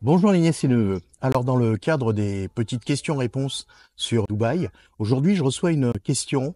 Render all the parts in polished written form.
Bonjour les nièces et neveux. Alors dans le cadre des petites questions-réponses sur Dubaï, aujourd'hui je reçois une question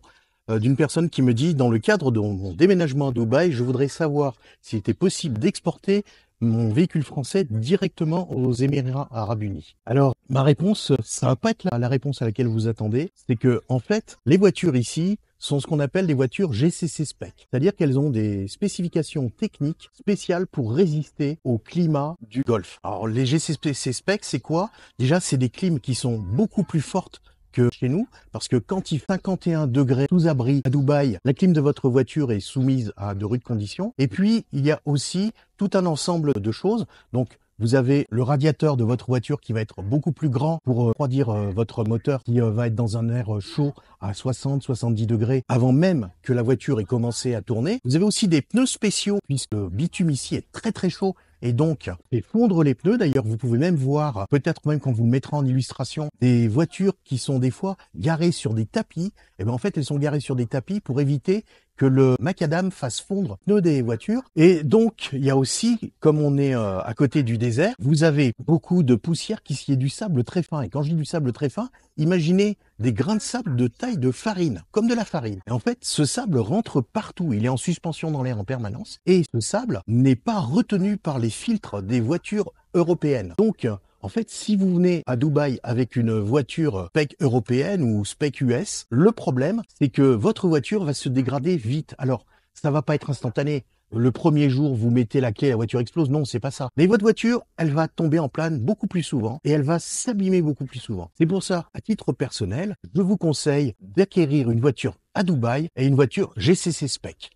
d'une personne qui me dit, dans le cadre de mon déménagement à Dubaï, je voudrais savoir s'il était possible d'exporter mon véhicule français directement aux Émirats Arabes Unis. Alors ma réponse, ça va pas être la réponse à laquelle vous attendez, c'est que en fait les voitures ici sont ce qu'on appelle des voitures GCC Spec. C'est-à-dire qu'elles ont des spécifications techniques spéciales pour résister au climat du Golfe. Alors les GCC Spec, c'est quoi? Déjà, c'est des clims qui sont beaucoup plus fortes que chez nous, parce que quand il fait 51 degrés sous abri à Dubaï, la clim de votre voiture est soumise à de rudes conditions. Et puis, il y a aussi tout un ensemble de choses. Donc, vous avez le radiateur de votre voiture qui va être beaucoup plus grand pour refroidir votre moteur qui va être dans un air chaud à 60-70 degrés avant même que la voiture ait commencé à tourner. Vous avez aussi des pneus spéciaux puisque le bitume ici est très très chaud et donc fait fondre les pneus. D'ailleurs, vous pouvez même voir, peut-être même quand vous le mettrez en illustration, des voitures qui sont des fois garées sur des tapis. Et bien en fait, elles sont garées sur des tapis pour éviter que le macadam fasse fondre les pneus des voitures. Et donc, il y a aussi, comme on est à côté du désert, vous avez beaucoup de poussière qui est du sable très fin. Et quand je dis du sable très fin, imaginez des grains de sable de taille de farine, comme de la farine. Et en fait, ce sable rentre partout. Il est en suspension dans l'air en permanence. Et ce sable n'est pas retenu par les filtres des voitures européennes. Donc, en fait, si vous venez à Dubaï avec une voiture spec européenne ou spec US, le problème, c'est que votre voiture va se dégrader vite. Alors, ça va pas être instantané. Le premier jour, vous mettez la clé, la voiture explose. Non, c'est pas ça. Mais votre voiture, elle va tomber en panne beaucoup plus souvent et elle va s'abîmer beaucoup plus souvent. C'est pour ça, à titre personnel, je vous conseille d'acquérir une voiture à Dubaï et une voiture GCC Spec.